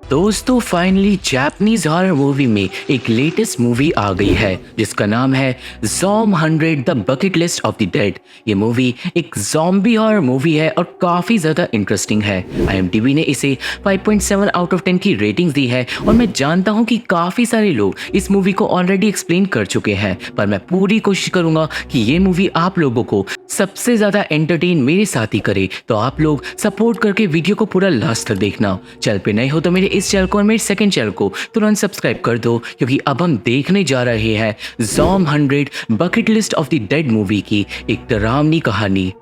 दोस्तों finally Japanese horror movie में एक लेटेस्ट मूवी आ गई है जिसका नाम है ज़ॉम 100 the bucket list of the dead. ये मूवी एक ज़ॉम्बी हॉरर मूवी है और काफ़ी ज़्यादा इंटरेस्टिंग है। IMDb ने इसे 5.7 आउट ऑफ 10 की रेटिंग्स दी है और मैं जानता हूँ कि काफ़ी सारे लोग इस मूवी को ऑलरेडी एक्सप्लेन कर चुके हैं, पर मैं पूरी कोशिश करूँगा कि ये मूवी आप लोगों को सबसे ज़्यादा एंटरटेन मेरे साथ ही करे। तो आप लोग सपोर्ट करके वीडियो को पूरा लास्ट तक देखना। चैनल पे नए हो तो मेरे इस चैनल को और मेरे सेकंड चैनल को तुरंत सब्सक्राइब कर दो, क्योंकि अब हम देखने जा रहे हैं ज़ॉम 100 bucket list of the dead movie की एक डरावनी कहानी।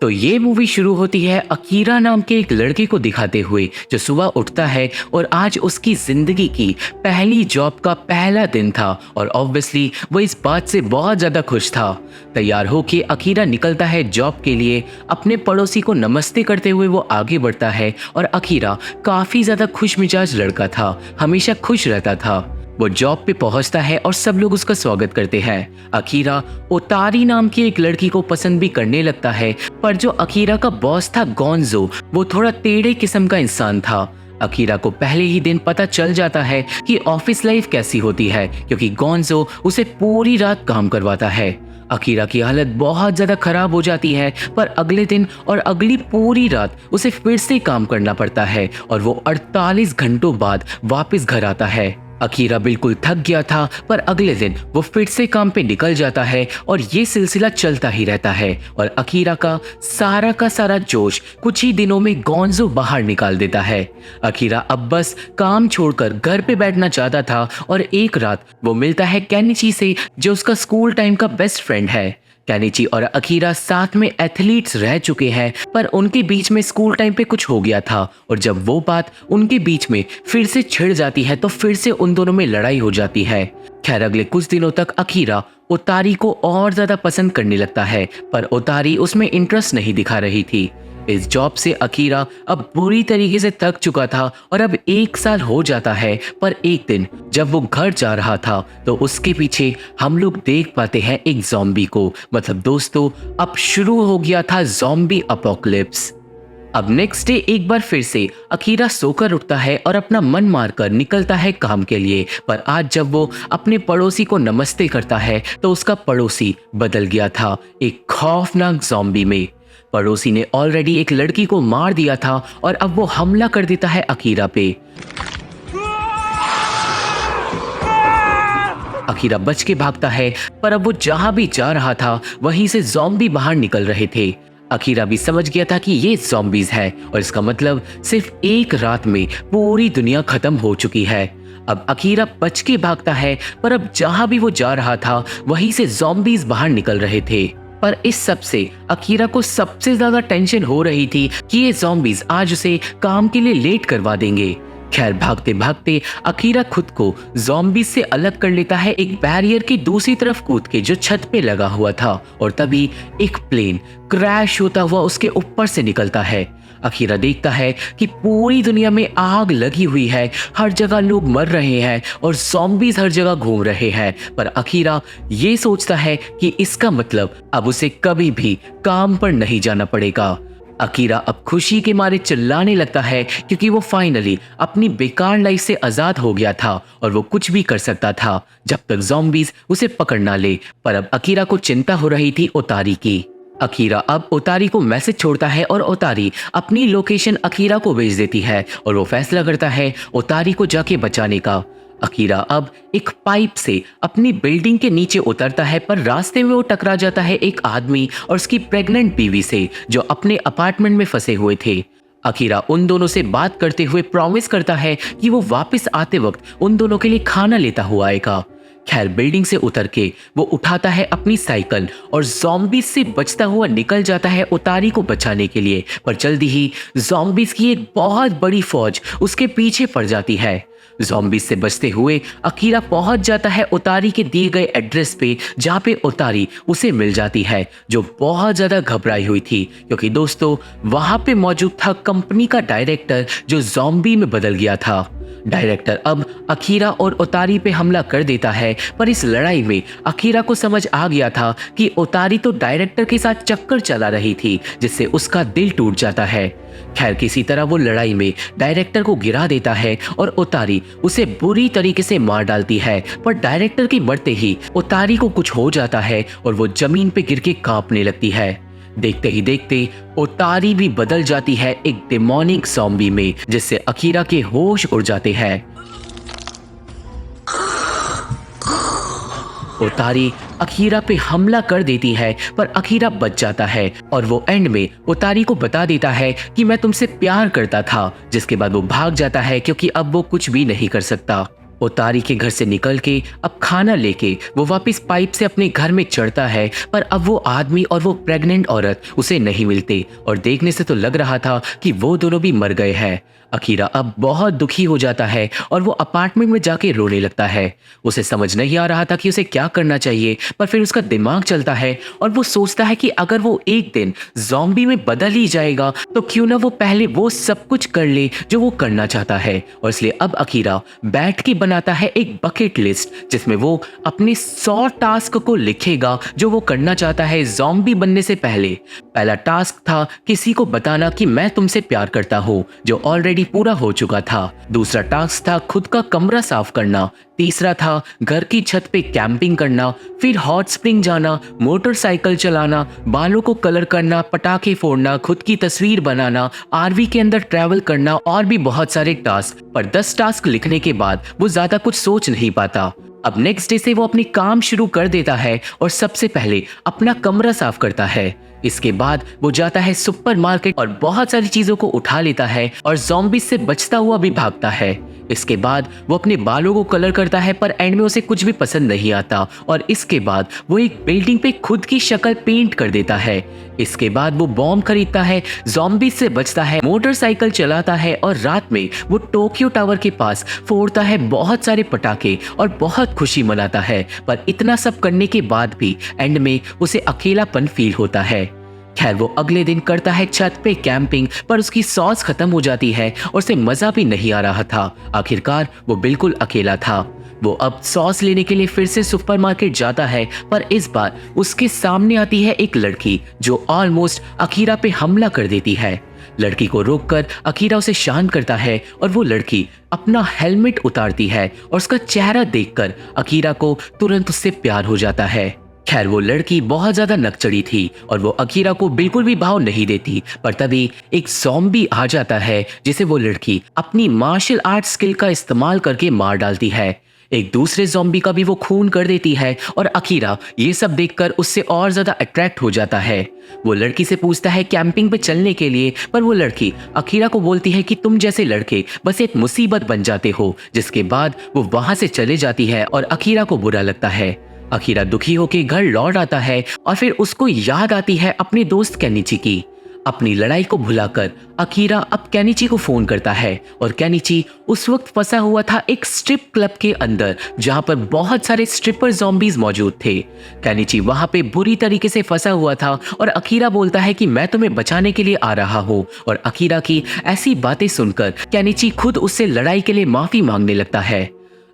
तो ये मूवी शुरू होती है अकीरा नाम के एक लड़के को दिखाते हुए जो सुबह उठता है और आज उसकी जिंदगी की पहली जॉब का पहला दिन था और ऑब्वियसली वो इस बात से बहुत ज़्यादा खुश था। तैयार होके अकीरा निकलता है जॉब के लिए। अपने पड़ोसी को नमस्ते करते हुए वो आगे बढ़ता है और अकीरा काफ़ी ज़्यादा खुश मिजाज लड़का था, हमेशा खुश रहता था। वो जॉब पे पहुंचता है और सब लोग उसका स्वागत करते हैं। अकीरा ओतारी नाम की एक लड़की को पसंद भी करने लगता है, पर जो अकीरा का बॉस था गोंजो, वो थोड़ा टेढ़े किस्म का इंसान था। अकीरा को पहले ही दिन पता चल जाता है कि ऑफिस लाइफ कैसी होती है, क्योंकि गोंजो उसे पूरी रात काम करवाता है। अकीरा की हालत बहुत ज्यादा खराब हो जाती है, पर अगले दिन और अगली पूरी रात उसे फिर से काम करना पड़ता है और वो 48 घंटों बाद वापस घर आता है। अकीरा बिल्कुल थक गया था, पर अगले दिन वो फिर से काम पे निकल जाता है और ये सिलसिला चलता ही रहता है और अकीरा का सारा जोश कुछ ही दिनों में गोंजो बाहर निकाल देता है। अकीरा अब बस काम छोड़कर घर पे बैठना चाहता था और एक रात वो मिलता है केनिची से, जो उसका स्कूल टाइम का बेस्ट फ्रेंड है। केनिची और अकीरा साथ में एथलीट्स रह चुके हैं, पर उनके बीच में स्कूल टाइम पे कुछ हो गया था और जब वो बात उनके बीच में फिर से छिड़ जाती है तो फिर से उन दोनों में लड़ाई हो जाती है। खैर अगले कुछ दिनों तक अकीरा ओतारी को और ज्यादा पसंद करने लगता है, पर ओतारी उसमें इंटरेस्ट नहीं दिखा रही थी। इस जॉब से अकीरा अब बुरी तरीके से थक चुका था और अब 1 साल हो जाता है, पर एक दिन जब वो घर जा रहा था तो उसके पीछे हम लोग देख पाते हैं एक ज़ॉम्बी को। मतलब दोस्तों अब शुरू हो गया था ज़ॉम्बी अपोकलिप्स। अब नेक्स्ट डे एक बार फिर से अकीरा सोकर उठता है और अपना मन मारकर निकलता है काम के लिए, पर आज जब वो अपने पड़ोसी को नमस्ते करता है तो उसका पड़ोसी बदल गया था एक खौफनाक ज़ॉम्बी में। पड़ोसी ने ऑलरेडी एक लड़की को मार दिया था और अब वो हमला कर देता है अकीरा पे। अकीरा बच के भागता है, पर अब वो जहां भी जा रहा था वहीं से ज़ॉम्बी बाहर निकल रहे थे। अकीरा भी समझ गया था कि ये ज़ॉम्बीज है और इसका मतलब सिर्फ एक रात में पूरी दुनिया खत्म हो चुकी है। अब अकीरा बच के भागता है, पर अब जहां भी वो जा रहा था वहीं से ज़ॉम्बीज बाहर निकल रहे थे। पर इस सब से अकीरा को सबसे ज्यादा टेंशन हो रही थी कि ये ज़ॉम्बीज आज उसे काम के लिए लेट करवा देंगे। खैर भागते भागते अकीरा खुद को ज़ॉम्बीज से अलग कर लेता है एक बैरियर की दूसरी तरफ कूद के जो छत पे लगा हुआ था, और तभी एक प्लेन क्रैश होता हुआ उसके ऊपर से निकलता है। अकीरा देखता है कि पूरी दुनिया में आग लगी हुई है, हर जगह लोग मर रहे हैं और ज़ॉम्बीज हर जगह घूम रहे हैं, पर अकीरा ये सोचता है कि इसका मतलब अब उसे कभी भी काम पर नहीं जाना पड़ेगा। अकीरा अब खुशी के मारे चिल्लाने लगता है, क्योंकि वो फाइनली अपनी बेकार लाइफ से आजाद हो गया था और वो कुछ भी कर सकता था जब तक ज़ॉम्बीज उसे पकड़ ना ले। पर अब अकीरा को चिंता हो रही थी ओतारी की। अकीरा अब ओतारी को मैसेज छोड़ता है और ओतारी अपनी लोकेशन अकीरा को भेज देती है और वो फैसला करता है ओतारी को जाके बचाने का। अकीरा अब एक पाइप से अपनी बिल्डिंग के नीचे उतरता है, पर रास्ते में वो टकरा जाता है एक आदमी और उसकी प्रेग्नेंट बीवी से जो अपने अपार्टमेंट में फंसे हुए थे। अकीरा उन दोनों से बात करते हुए प्रॉमिस करता है कि वो वापस आते वक्त उन दोनों के लिए खाना लेता हुआ आएगा। खैर बिल्डिंग से उतर के वो उठाता है अपनी साइकिल और ज़ॉम्बीज से बचता हुआ निकल जाता है ओतारी को बचाने के लिए, पर जल्दी ही ज़ॉम्बीज की एक बहुत बड़ी फौज उसके पीछे पड़ जाती है। ज़ॉम्बीज से बचते हुए अकीरा पहुंच जाता है ओतारी के दिए गए एड्रेस पे, जहाँ पे ओतारी उसे मिल जाती है जो बहुत ज़्यादा घबराई हुई थी, क्योंकि दोस्तों वहाँ पे मौजूद था कंपनी का डायरेक्टर जो ज़ॉम्बी में बदल गया था। डायरेक्टर अब अकीरा और ओतारी पे हमला कर देता है, पर इस लड़ाई में अकीरा को समझ आ गया था कि ओतारी तो डायरेक्टर के साथ चक्कर चला रही थी, जिससे उसका दिल टूट जाता है। खैर किसी तरह वो लड़ाई में डायरेक्टर को गिरा देता है और ओतारी उसे बुरी तरीके से मार डालती है, पर डायरेक्टर के मरते ही ओतारी को कुछ हो जाता है और वो जमीन पे गिर के कांपने लगती है। देखते ही देखते ओतारी भी बदल जाती है एक डेमोनिक ज़ॉम्बी में, जिससे अकीरा के होश उड़ जाते हैं। ओतारी अकीरा पे हमला कर देती है, पर अकीरा बच जाता है और वो एंड में ओतारी को बता देता है कि मैं तुमसे प्यार करता था, जिसके बाद वो भाग जाता है क्योंकि अब वो कुछ भी नहीं कर सकता। ओतारी के घर से निकल के अब खाना लेके वो वापस पाइप से अपने घर में चढ़ता है, पर अब वो आदमी और वो प्रेग्नेंट औरत उसे नहीं मिलते और देखने से तो लग रहा था कि वो दोनों भी मर गए हैं। अकीरा अब बहुत दुखी हो जाता है और वो अपार्टमेंट में जाके रोने लगता है। उसे समझ नहीं आ रहा था कि उसे क्या करना चाहिए, पर फिर उसका दिमाग चलता है और वो सोचता है कि अगर वो एक दिन ज़ॉम्बी में बदल ही जाएगा तो क्यों ना वो पहले वो सब कुछ कर ले जो वो करना चाहता है। और इसलिए अब अकीरा बैठ के बनाता है एक बकेट लिस्ट, जिसमें वो अपने 100 टास्क को लिखेगा जो वो करना चाहता है ज़ॉम्बी बनने से पहले। पहला टास्क था किसी को बताना कि मैं तुमसे प्यार करता हूँ, जो ऑलरेडी पूरा हो चुका था। दूसरा टास्क था खुद का कमरा साफ करना। तीसरा था घर की छत पे कैंपिंग करना, फिर हॉट स्प्रिंग जाना, मोटरसाइकिल चलाना, बालों को कलर करना, पटाखे फोड़ना, खुद की तस्वीर बनाना, आरवी के अंदर ट्रैवल करना और भी बहुत सारे टास्क। पर 10 टास्क लिखने के बाद वो ज्यादा कुछ सोच नहीं पाता। अब नेक्स्ट डे से वो अपनी काम शुरू कर देता है और सबसे पहले अपना कमरा साफ करता है। इसके बाद वो जाता है सुपरमार्केट और बहुत सारी चीजों को उठा लेता है और ज़ॉम्बी से बचता हुआ भी भागता है। इसके बाद वो अपने बालों को कलर करता है, पर एंड में उसे कुछ भी पसंद नहीं आता और इसके बाद वो एक बिल्डिंग पे खुद की शक्ल पेंट कर देता है। इसके बाद वो बॉम्ब खरीदता है, ज़ॉम्बी से बचता है, मोटरसाइकिल चलाता है और रात में वो टोक्यो टावर के पास फोड़ता है बहुत सारे पटाखे और बहुत खुशी मनाता है। पर इतना सब करने के बाद भी एंड में उसे अकेलापन फील होता है। खैर वो अगले दिन करता है छत पे कैंपिंग, पर उसकी सॉस खत्म हो जाती है और उसे मजा भी नहीं आ रहा था। आखिरकार वो बिल्कुल अकेला था। वो अब सॉस लेने के लिए फिर से सुपरमार्केट जाता है, पर इस बार उसके सामने आती है एक लड़की जो ऑलमोस्ट अकीरा पे हमला कर देती है। लड़की को रोककर अकीरा उसे शांत करता है और वो लड़की अपना हेलमेट उतारती है और उसका चेहरा देखकर अकीरा को तुरंत उससे प्यार हो जाता है। खैर वो लड़की बहुत ज्यादा नकचड़ी थी और वो अकीरा को बिल्कुल भी भाव नहीं देती, पर तभी एक ज़ॉम्बी आ जाता है जिसे वो लड़की अपनी मार्शल आर्ट स्किल का इस्तेमाल करके मार डालती है। एक दूसरे ज़ॉम्बी का भी वो खून कर देती है और अकीरा ये सब देखकर उससे और ज्यादा अट्रैक्ट हो जाता है। वो लड़की से पूछता है कैंपिंग पे चलने के लिए, पर वो लड़की अकीरा को बोलती है कि तुम जैसे लड़के बस एक मुसीबत बन जाते हो। जिसके बाद वो वहां से चले जाती है और अकीरा को बुरा लगता है। अकीरा दुखी होकर घर लौट आता है और फिर उसको याद आती है अपने दोस्त केनिची की। अपनी लड़ाई को भुलाकर अकीरा अब केनिची को फोन करता है और केनिची उस वक्त फंसा हुआ था एक स्ट्रिप क्लब के अंदर, जहां पर बहुत सारे स्ट्रिपर ज़ॉम्बीज मौजूद थे। केनिची वहां पे बुरी तरीके से फंसा हुआ था और अकीरा बोलता है कि मैं तुम्हें बचाने के लिए आ रहा हूँ। और अकीरा की ऐसी बातें सुनकर केनिची खुद उससे लड़ाई के लिए माफी मांगने लगता है।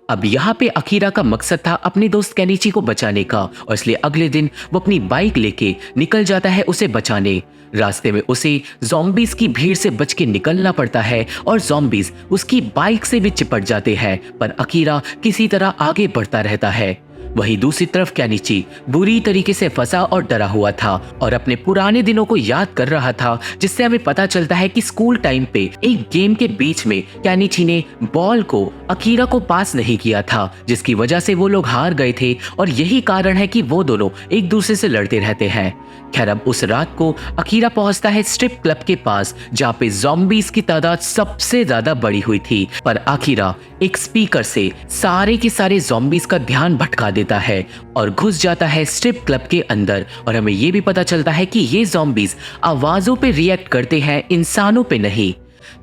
अब यहाँ पे अकीरा का मकसद था अपने दोस्त केनिची को बचाने का और इसलिए अगले दिन वो अपनी बाइक लेके निकल जाता है उसे बचाने। रास्ते में उसे ज़ॉम्बीज की भीड़ से बच के निकलना पड़ता है और ज़ॉम्बीज उसकी बाइक से भी चिपट जाते हैं, पर अकीरा किसी तरह आगे बढ़ता रहता है। वहीं दूसरी तरफ केनिची बुरी तरीके से फंसा और डरा हुआ था और अपने पुराने दिनों को याद कर रहा था, जिससे हमें पता चलता है कि स्कूल टाइम पे एक गेम के बीच में केनिची ने बॉल को अकीरा को पास नहीं किया था, जिसकी वजह से वो लोग हार गए थे और यही कारण है कि वो दोनों एक दूसरे से लड़ते रहते हैं। खैर अब उस रात को अकीरा पहुंचता है स्ट्रिप क्लब के पास, जहाँ पे ज़ॉम्बीज की तादाद सबसे ज्यादा बढ़ी हुई थी, पर अकीरा एक स्पीकर से सारे के सारे ज़ॉम्बीज का ध्यान भटका देता है और घुस जाता है स्ट्रिप क्लब के अंदर। और हमें ये भी पता चलता है कि ये ज़ॉम्बीज आवाजों पे रिएक्ट करते हैं, इंसानों पे नहीं।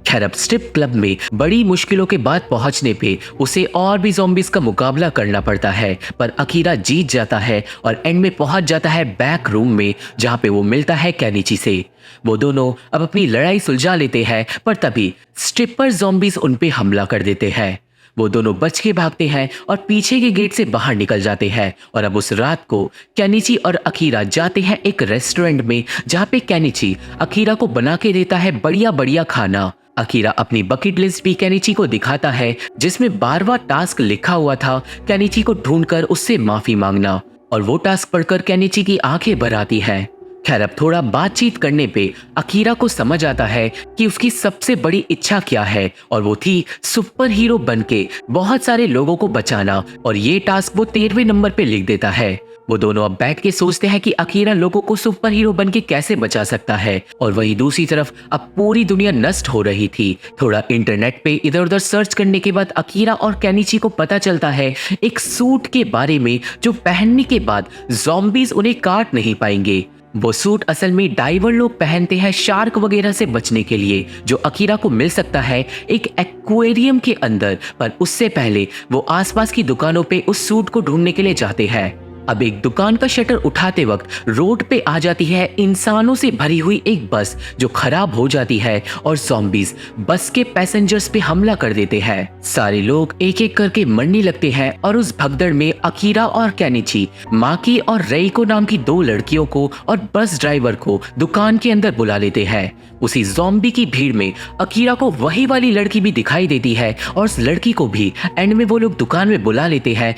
खैर अब स्ट्रिप क्लब में बड़ी मुश्किलों के बाद पहुंचने पे उसे और भी ज़ॉम्बीज़ का मुकाबला करना पड़ता है, पर अकीरा जीत जाता है और एंड में पहुंच जाता है बैक रूम में, जहां पे वो मिलता है केनिची से। वो दोनों अब अपनी लड़ाई सुलझा लेते हैं, पर तभी स्ट्रिपर ज़ॉम्बीज़ उन पे हमला कर देते हैं। वो दोनों बच के भागते हैं और पीछे के गेट से बाहर निकल जाते हैं। और अब उस रात को केनिची और अकीरा जाते हैं एक रेस्टोरेंट में, जहाँ पे केनिची अकीरा को बना के देता है बढ़िया बढ़िया खाना। अकीरा अपनी बकेट लिस्ट भी केनिची को दिखाता है, जिसमें 12वां टास्क लिखा हुआ था केनिची को ढूंढकर उससे माफी मांगना, और वो टास्क पढ़कर केनिची की आंखें भर आती हैं। खैर अब थोड़ा बातचीत करने पे अकीरा को समझ आता है कि उसकी सबसे बड़ी इच्छा क्या है, और वो थी सुपर हीरो बनके बहुत सारे लोगों को बचाना, और ये टास्क वो 13वें नंबर पे लिख देता है। वो दोनों अब बैठ के सोचते हैं कि अकीरा लोगों को सुपर हीरो बनके कैसे बचा सकता है, और वही दूसरी तरफ अब पूरी दुनिया नष्ट हो रही थी। थोड़ा इंटरनेट पे इधर उधर सर्च करने के बाद अकीरा और केनिची को पता चलता है एक सूट के बारे में, जो पहनने के बाद ज़ॉम्बीज़ उन्हें काट नहीं पाएंगे। वो सूट असल में डाइवर लोग पहनते हैं शार्क वगैरह से बचने के लिए, जो अकीरा को मिल सकता है एक एक्वेरियम के अंदर। पर उससे पहले वो आसपास की दुकानों पे उस सूट को ढूंढने के लिए जाते हैं। अब एक दुकान का शटर उठाते वक्त रोड पे आ जाती है इंसानों से भरी हुई एक बस, जो खराब हो जाती है, और ज़ॉम्बीज़ बस के पैसेंजर्स पे हमला कर देते हैं। सारे लोग एक एक करके मरने लगते हैं, और उस भगदड़ में अकीरा और केनिची माकी और रेइको नाम की 2 लड़कियों को और बस ड्राइवर को दुकान के अंदर बुला लेते हैं। उसी ज़ॉम्बी की भीड़ में अकीरा को वही वाली लड़की भी दिखाई देती है, और उस लड़की को भी एंड में वो लोग दुकान में बुला लेते हैं,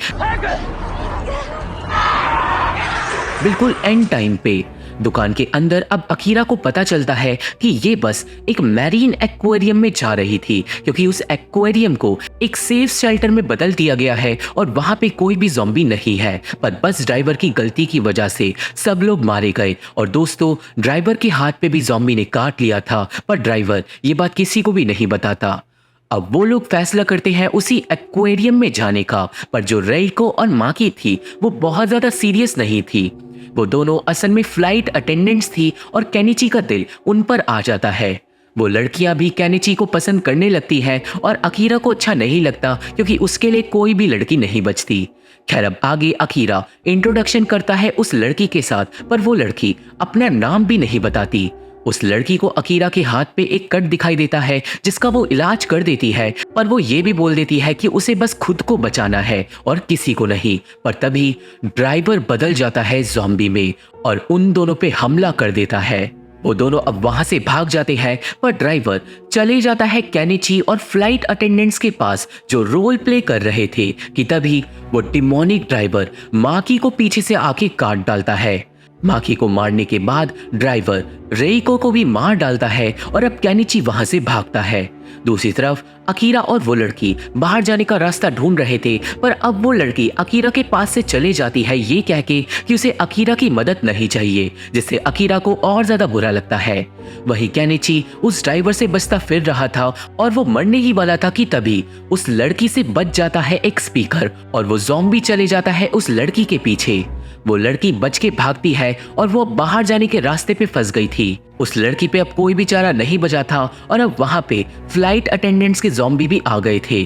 बिल्कुल एंड टाइम पे। दुकान के अंदर अब अकीरा को पता चलता है कि ये बस एक मैरीन एक्वेरियम में जा रही थी, क्योंकि उस एक्वेरियम को एक सेफ शेल्टर में बदल दिया गया है और वहां पे कोई भी ज़ॉम्बी नहीं है। पर बस ड्राइवर की गलती की वजह से सब लोग मारे गए। और दोस्तों, ड्राइवर के हाथ पे भी ज़ॉम्बी ने काट लिया था, पर ड्राइवर ये बात किसी को भी नहीं बताता। अब वो लोग फैसला करते हैं उसी एक्वेरियम में जाने का, पर जो रेइको और माकी थी वो बहुत ज्यादा सीरियस नहीं थी। वो दोनों असल में फ्लाइट अटेंडेंट्स थी, और केनिची का दिल उन पर आ जाता है। वो लड़कियां भी केनिची को पसंद करने लगती हैं, और अकीरा को अच्छा नहीं लगता, क्योंकि उसके लिए कोई भी लड़की नहीं बचती। खैर अब आगे अकीरा इंट्रोडक्शन करता है उस लड़की के साथ, पर वो लड़की अपना नाम भी नहीं बताती। उस लड़की को अकीरा के हाथ पे एक कट दिखाई देता है, जिसका वो इलाज कर देती है, पर वो ये भी बोल देती है कि उसे बस खुद को बचाना है और किसी को नहीं। पर तभी ड्राइवर बदल जाता है ज़ॉम्बी में, और उन दोनों पे हमला कर देता है। वो दोनों अब वहां से भाग जाते हैं, पर ड्राइवर चले जाता है केनिची और फ्लाइट अटेंडेंट्स के पास, जो रोल प्ले कर रहे थे, कि तभी वो डिमोनिक ड्राइवर माकी को पीछे से आके काट डालता है। माकी को मारने के बाद ड्राइवर रेइको को भी मार डालता है, और अब केनिची वहां से भागता है। दूसरी तरफ अकीरा और वो लड़की बाहर जाने का रास्ता ढूंढ रहे थे, पर अब वो लड़की अकीरा के पास से चले जाती है, ये कह के कि उसे अकीरा की मदद नहीं चाहिए, जिससे अकीरा को और ज्यादा बुरा लगता है। वही केनिची उस ड्राइवर से बचता फिर रहा था, और वो मरने ही वाला था कि तभी उस लड़की से बच जाता है एक स्पीकर, और वो ज़ॉम्बी चले जाता है उस लड़की के पीछे। वो लड़की बच के भागती है, और वो बाहर जाने के रास्ते पे फंस गई थी। उस लड़की पे अब कोई भी चारा नहीं बचा था, और अब वहां पे फ्लाइट अटेंडेंट्स के ज़ॉम्बी भी आ गए थे,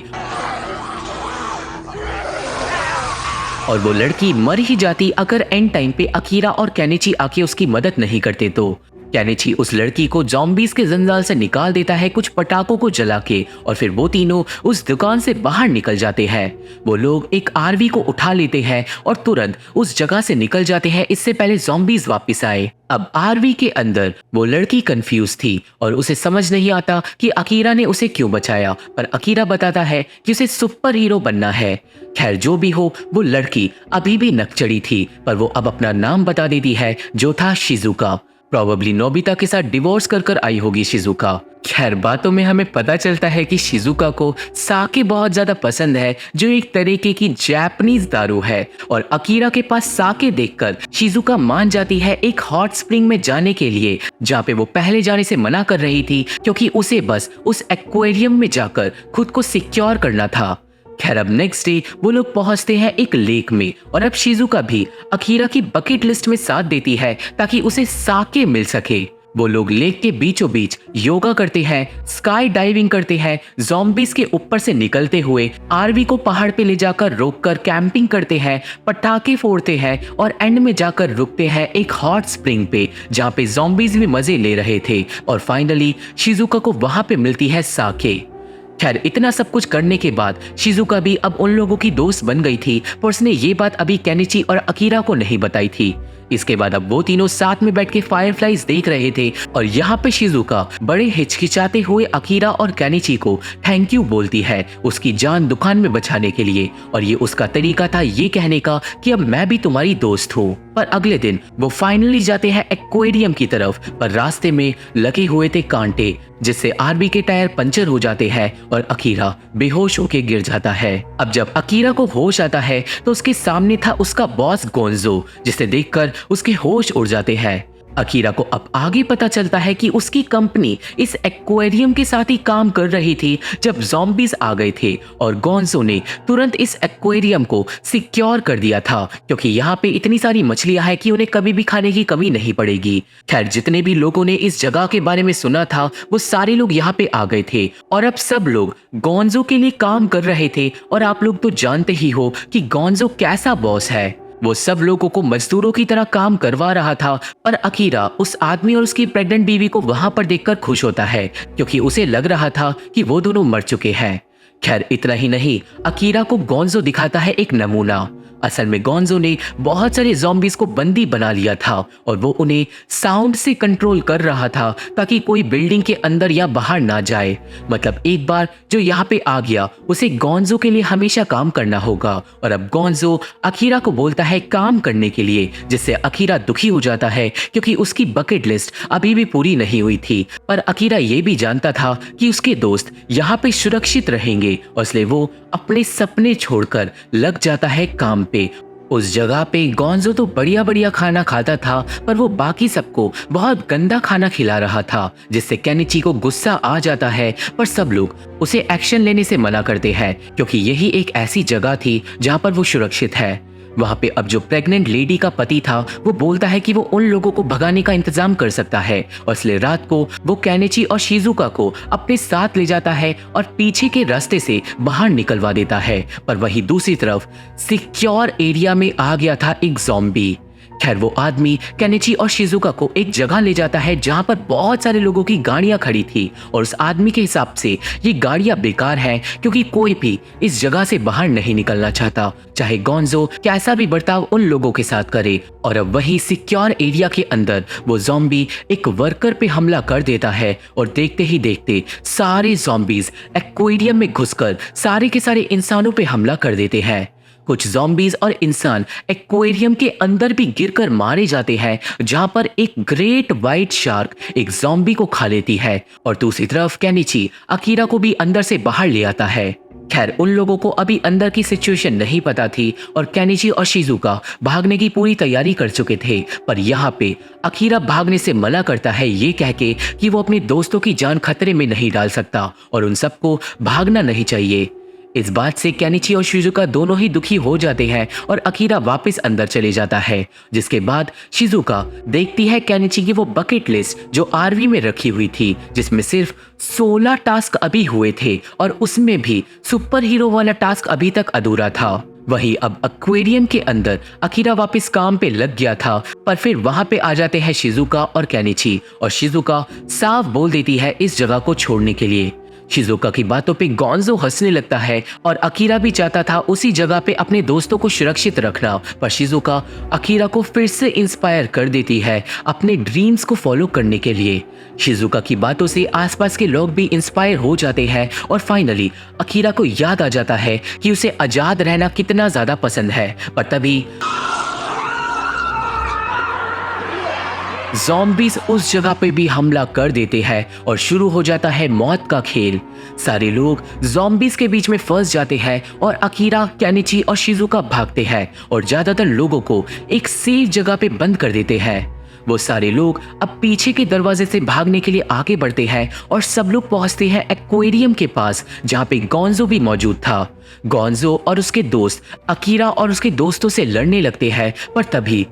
और वो लड़की मर ही जाती अगर एंड टाइम पे अकीरा और केनिची आके उसकी मदद नहीं करते तो। केनिची उस लड़की को ज़ॉम्बीज़ के जंजाल से निकाल देता है कुछ पटाखों को जला के, और फिर वो तीनों उस दुकान से बाहर निकल जाते हैं। वो लोग एक आरवी को उठा लेते हैं और तुरंत उस जगह से निकल जाते हैं, इससे पहले ज़ॉम्बीज़ वापस आए। अब आरवी के अंदर वो लड़की कंफ्यूज थी, और उसे समझ नहीं आता कि अकीरा ने उसे क्यों बचाया, पर अकीरा बताता है कि उसे सुपर हीरो बनना है। खैर जो भी हो, वो लड़की अभी भी नकचड़ी थी, पर वो अब अपना नाम बता देती है, जो था शिजुका। प्रोबेबली नोबिता के साथ डिवोर्स कर आई होगी शिजुका। खैर बातों में हमें पता चलता है कि शिजुका को साके बहुत ज्यादा पसंद है, जो एक तरीके की जापानीज दारू है, और अकीरा के पास साके देखकर शिजुका मान जाती है एक हॉट स्प्रिंग में जाने के लिए, जहाँ पे वो पहले जाने से मना कर रही थी, क्योंकि उसे बस उस एक्वेरियम में जाकर खुद को सिक्योर करना था। खैर अब नेक्स्ट डे वो लोग पहुंचते हैं एक लेक में, और अब शिजुका भी अकीरा की बकेट लिस्ट में साथ देती है ताकि उसे साके मिल सके। वो लोग लेक के बीचों बीच योगा करते हैं, स्काई डाइविंग करते हैं, ज़ॉम्बीज के ऊपर से निकलते हुए आरवी को पहाड़ पे ले जाकर रोककर कैंपिंग करते हैं, पटाखे फोड़ते हैं और एंड में जाकर रुकते हैं एक हॉट स्प्रिंग पे जहाँ पे ज़ॉम्बीज भी मजे ले रहे थे। और फाइनली शिजुका को वहां पे मिलती है साके। खैर इतना सब कुछ करने के बाद शिजुका भी अब उन लोगों की दोस्त बन गई थी, पर उसने ये बात अभी केनिची और अकीरा को नहीं बताई थी। इसके बाद अब वो तीनों साथ में बैठ के फायरफ्लाइज देख रहे थे और यहाँ पे शिजुका बड़े हिचकिचाते हुए अकीरा और केनिची को थैंक यू बोलती है उसकी जान दुकान में बचाने के लिए। और ये उसका तरीका था ये कहने का कि अब मैं भी तुम्हारी दोस्त हूँ। पर अगले दिन वो फाइनली जाते हैं एक्वेरियम की तरफ, पर रास्ते में लगे हुए थे कांटे जिससे आरबी के टायर पंचर हो जाते हैं और अकीरा बेहोश होके गिर जाता है। अब जब अकीरा को होश आता है तो उसके सामने था उसका बॉस गोंजो, जिसे देखकर उसके होश उड़ जाते हैं। अकीरा को अब आगे पता चलता है कि उसकी कंपनी इस एक्वेरियम के साथ ही काम कर रही थी जब ज़ॉम्बीज आ गए थे और गोंजो ने तुरंत इस एक्वेरियम को सिक्योर कर दिया था क्योंकि यहाँ पे इतनी सारी मछलियां हैं कि उन्हें कभी भी खाने की कमी नहीं पड़ेगी। खैर जितने भी लोगों ने इस जगह के बारे में सुना था वो सारे लोग यहाँ पे आ गए थे और अब सब लोग गोंजो के लिए काम कर रहे थे। और आप लोग तो जानते ही हो कि गोंजो कैसा बॉस है, वो सब लोगों को मजदूरों की तरह काम करवा रहा था। और अकीरा उस आदमी और उसकी प्रेग्नेंट बीवी को वहां पर देखकर खुश होता है क्योंकि उसे लग रहा था कि वो दोनों मर चुके हैं। खैर इतना ही नहीं, अकीरा को गोंजो दिखाता है एक नमूना। असल में गोंजो ने बहुत सारे ज़ॉम्बीज को बंदी बना लिया था और वो उन्हें साउंड से कंट्रोल कर रहा था ताकि कोई बिल्डिंग के अंदर या बाहर ना जाए। मतलब एक बार जो यहाँ पे आ गया उसे गोंजो के लिए हमेशा काम करना होगा। और अब गोंजो अकीरा को बोलता है काम करने के लिए, जिससे अकीरा दुखी हो जाता है क्योंकि उसकी बकेट लिस्ट अभी भी पूरी नहीं हुई थी। पर अकीरा ये भी जानता था कि उसके दोस्त यहाँ पे सुरक्षित रहेंगे और इसलिए वो अपने सपने छोड़कर लग जाता है काम पे। उस जगह पे गोंजो तो बढ़िया बढ़िया खाना खाता था पर वो बाकी सबको बहुत गंदा खाना खिला रहा था, जिससे केनिची को गुस्सा आ जाता है। पर सब लोग उसे एक्शन लेने से मना करते हैं क्योंकि यही एक ऐसी जगह थी जहाँ पर वो सुरक्षित है। वहां पे अब जो प्रेग्नेंट लेडी का पति था वो बोलता है कि वो उन लोगों को भगाने का इंतजाम कर सकता है और इसलिए रात को वो केनिची और शिजुका को अपने साथ ले जाता है और पीछे के रास्ते से बाहर निकलवा देता है। पर वही दूसरी तरफ सिक्योर एरिया में आ गया था एक ज़ॉम्बी। खैर वो आदमी केनिची और शिजुका को एक जगह ले जाता है जहां पर बहुत सारे लोगों की गाड़ियां खड़ी थी और उस आदमी के हिसाब से ये गाड़ियां बेकार हैं क्योंकि कोई भी इस जगह से बाहर नहीं निकलना चाहता, चाहे गोंजो कैसा भी बर्ताव उन लोगों के साथ करे। और अब वही सिक्योर एरिया के अंदर वो ज़ॉम्बी एक वर्कर पे हमला कर देता है और देखते ही देखते सारे ज़ॉम्बीज एक्वेरियम में घुसकर सारे के सारे इंसानों पे हमला कर देते हैं। कुछ ज़ॉम्बीज और इंसान एक्वेरियम के अंदर भी गिरकर मारे जाते हैं जहां पर एक ग्रेट व्हाइट शार्क एक ज़ॉम्बी को खा लेती है और दूसरी तरफ केनिची अकीरा को भी अंदर से बाहर ले आता है। खैर उन लोगों को अभी अंदर की सिचुएशन नहीं पता थी और केनिची और शिजुका भागने की पूरी तैयारी कर चुके थे। पर यहाँ पे अकीरा भागने से मना करता है ये कह के कि वो अपने दोस्तों की जान खतरे में नहीं डाल सकता और उन सबको भागना नहीं चाहिए। इस बात से केनिची और शिजुका दोनों ही दुखी हो जाते हैं और अकीरा वापस अंदर चले जाता है। जिसके बाद शिजुका देखती है केनिची की वो बकेट लिस्ट जो आरवी में रखी हुई थी जिसमें सिर्फ 16 टास्क अभी हुए थे और उसमें भी सुपर हीरो वाला टास्क अभी तक अधूरा था। वही अब एक्वेरियम के अंदर अकीरा वापस काम पे लग गया था पर फिर वहां पे आ जाते हैं शिजुका और केनिची और शिजुका साफ बोल देती है इस जगह को छोड़ने के लिए। शिजुका की बातों पे गोंजो हंसने लगता है और अकीरा भी चाहता था उसी जगह पे अपने दोस्तों को सुरक्षित रखना। पर शिजुका अकीरा को फिर से इंस्पायर कर देती है अपने ड्रीम्स को फॉलो करने के लिए। शिजुका की बातों से आसपास के लोग भी इंस्पायर हो जाते हैं और फाइनली अकीरा को याद आ जाता है कि उसे आजाद रहना कितना ज्यादा पसंद है। पर तभी ज़ॉम्बीज उस जगह पे भी हमला कर देते हैं और शुरू हो जाता है मौत का खेल। सारे लोग ज़ॉम्बीज के बीच में फंस जाते हैं और अकीरा, केनिची और शिजुका भागते हैं और ज्यादातर लोगों को एक सेफ जगह पे बंद कर देते हैं। वो सारे लोग अब पीछे के दरवाजे से भागने के लिए आगे बढ़ते हैं और सब लोग पहुंचते हैं एक्वेरियम के पास जहां पे गोंजो भी मौजूद था। गोंजो और उसके दोस्त अकीरा और उसके दोस्तों से लड़ने लगते हैं पर तभी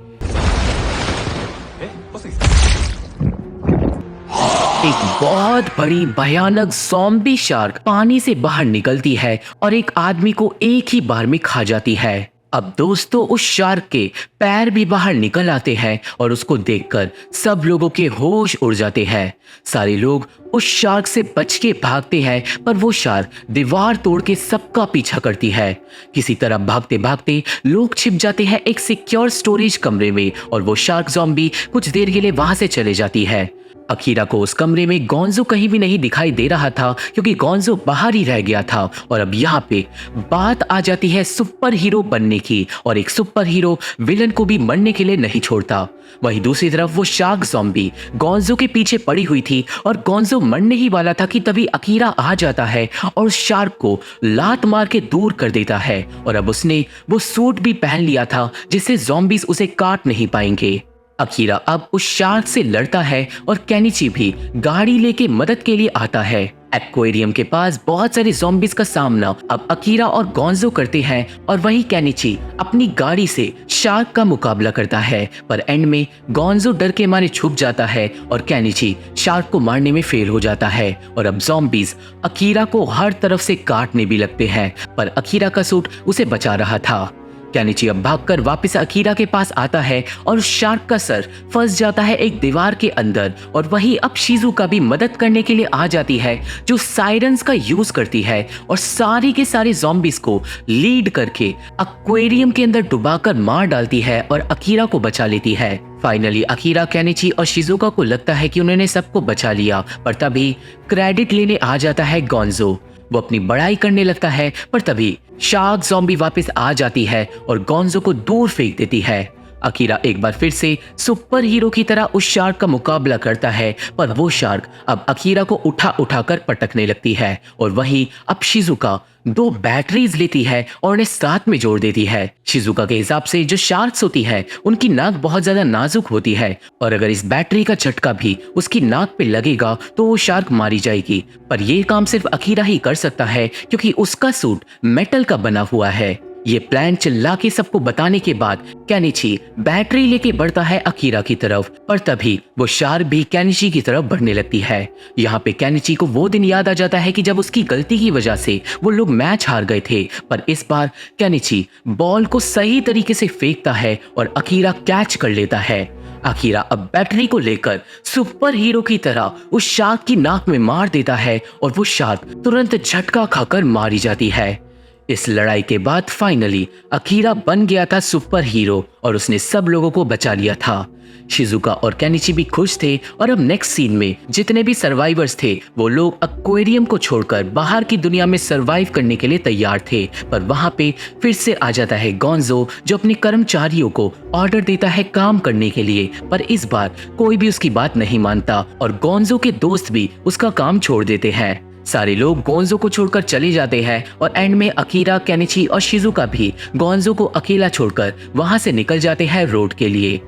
एक बहुत बड़ी भयानक ज़ॉम्बी शार्क पानी से बाहर निकलती है और एक आदमी को एक ही बार में खा जाती है। अब दोस्तों उस शार्क के पैर भी बाहर निकल आते हैं और उसको देखकर सब लोगों के होश उड़ जाते हैं। सारे लोग उस शार्क से बच के भागते हैं, पर वो शार्क दीवार तोड़ के सबका पीछा करती है। किसी तरह भागते भागते लोग छिप जाते हैं एक सिक्योर स्टोरेज कमरे में और वो शार्क ज़ॉम्बी कुछ देर के लिए वहां से चले जाती है। अकीरा को उस कमरे में गोंजो कहीं भी नहीं दिखाई दे रहा था, क्योंकि गोंजो बाहर ही रह गया था। और अब यहाँ पे बात आ जाती है सुपर हीरो बनने की, और एक सुपर हीरो विलन को भी मरने के लिए नहीं छोड़ता। वहीं दूसरी तरफ वो शार्क ज़ॉम्बी गोंजो के पीछे पड़ी हुई थी और गोंजो मरने ही वाला था कि तभी अकीरा आ जाता है और शार्क को लात मार के दूर कर देता है। और अब उसने वो सूट भी पहन लिया था जिससे ज़ॉम्बीज उसे काट नहीं पाएंगे। अकीरा अब उस शार्क से लड़ता है और केनिची भी गाड़ी लेके मदद के लिए आता है। एक्वेरियम के पास बहुत सारे ज़ॉम्बीज का सामना अब अकीरा और गोंजो करते हैं और वहीं केनिची अपनी गाड़ी से शार्क का मुकाबला करता है, पर एंड में गोंजो डर के मारे छुप जाता है और केनिची शार्क को मारने में फेल हो जाता है। और अब ज़ॉम्बीज अकीरा को हर तरफ से काटने भी लगते हैं, पर अकीरा का सूट उसे बचा रहा था। केनिची अब भागकर वापस अकीरा के पास आता है और शार्क का सर फंस जाता है एक दीवार के अंदर। और वहीं अब शिजुका भी मदद करने के लिए आ जाती है, जो साइरन्स का यूज करती है और सारे के सारे ज़ॉम्बीज को लीड करके एक्वेरियम के अंदर डुबाकर मार डालती है और अकीरा को बचा लेती है। फाइनली अकीरा, केनिची और शिजुका को लगता है कि उन्होंने सबको बचा लिया, पर तभी क्रेडिट लेने आ जाता है गोंजो। वो अपनी बड़ाई करने लगता है, पर तभी शार्क ज़ॉम्बी वापस आ जाती है और गोंजो को दूर फेंक देती है। अकीरा एक बार फिर से सुपर हीरो की तरह उस शार्क का मुकाबला करता है, पर वो शार्क अब अकीरा को उठा उठाकर पटकने लगती है। और वहीं अब शिजुका 2 बैटरीज लेती है और उन्हें साथ में जोड़ देती है। शिजुका के हिसाब से जो शार्क्स होती है उनकी नाक बहुत ज्यादा नाजुक होती है, और अगर इस बैटरी का झटका भी उसकी नाक पे लगेगा तो वो शार्क मारी जाएगी। पर ये काम सिर्फ अकीरा ही कर सकता है, क्योंकि उसका सूट मेटल का बना हुआ है। ये प्लान चिल्ला के सबको बताने के बाद केनिची बैटरी लेके बढ़ता है अकीरा की तरफ, पर तभी वो शार्क भी केनिची की तरफ बढ़ने लगती है। यहाँ पे केनिची को वो दिन याद आ जाता है कि जब उसकी गलती की वजह से वो लोग मैच हार गए थे, पर इस बार केनिची बॉल को सही तरीके से फेंकता है और अकीरा कैच कर लेता है। अकीरा अब बैटरी को लेकर सुपर हीरो की तरह उस शार्क की नाक में मार देता है और वो शार्क तुरंत झटका खाकर मारी जाती है। इस लड़ाई के बाद फाइनली अकीरा बन गया था सुपर हीरो और उसने सब लोगों को बचा लिया था। शिजुका और केनिची भी खुश थे, और अब नेक्स्ट सीन में जितने भी सर्वाइवर्स थे वो लोग एक्वेरियम को छोड़कर बाहर की दुनिया में सर्वाइव करने के लिए तैयार थे। पर वहां पे फिर से आ जाता है गोंजो, जो अपने कर्मचारियों को ऑर्डर देता है काम करने के लिए, पर इस बार कोई भी उसकी बात नहीं मानता और गोंजो के दोस्त भी उसका काम छोड़ देते हैं। सारे लोग गोंजो को छोड़कर चले जाते हैं और एंड में अकीरा, केनिची और शिजुका भी गोंजो को अकेला छोड़कर वहां से निकल जाते हैं रोड के लिए।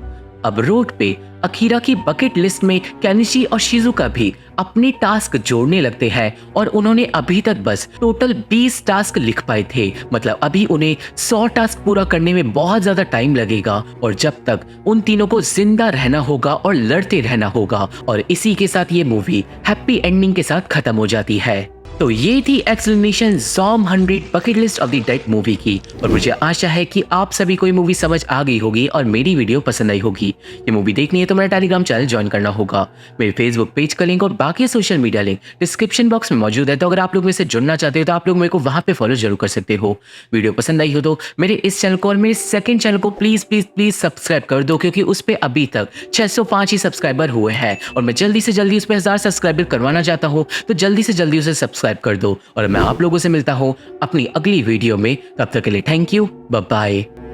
अब रोड पे अकीरा की बकेट लिस्ट में केनिची और शिजुका भी अपने टास्क जोड़ने लगते हैं, और उन्होंने अभी तक बस टोटल 20 टास्क लिख पाए थे। मतलब अभी उन्हें 100 टास्क पूरा करने में बहुत ज्यादा टाइम लगेगा, और जब तक उन तीनों को जिंदा रहना होगा और लड़ते रहना होगा। और इसी के साथ ये मूवी हैप्पी एंडिंग के साथ खत्म हो जाती है। तो ये थी explanation Zom 100 bucket list of the dead movie की, और मुझे आशा है कि आप सभी को ये मूवी समझ आ गई होगी और मेरी वीडियो पसंद आई होगी। ये मूवी देखनी है तो मेरा टेलीग्राम चैनल ज्वाइन करना होगा। मेरे फेसबुक पेज का लिंक और बाकी social media link description box में मौजूद है, तो अगर आप लोग मेरे से जुड़ना चाहते हो तो आप लोग मेरे को वहाँ पे फॉलो जरूर कर सकते हो। वीडियो पसंद आई हो तो मेरे इस चैनल को और मेरे सेकंड चैनल को प्लीज प्लीज प्लीज सब्सक्राइब कर दो, क्योंकि उस पर अभी तक 605 ही सब्सक्राइबर हुए हैं और मैं जल्दी से जल्दी उस पर 1000 सब्सक्राइबर करवाना चाहता हूँ। तो जल्दी से जल्दी उसे सब्सक्राइब कर दो, और मैं आप लोगों से मिलता हूँ अपनी अगली वीडियो में। तब तक के लिए थैंक यू, बाय बाय।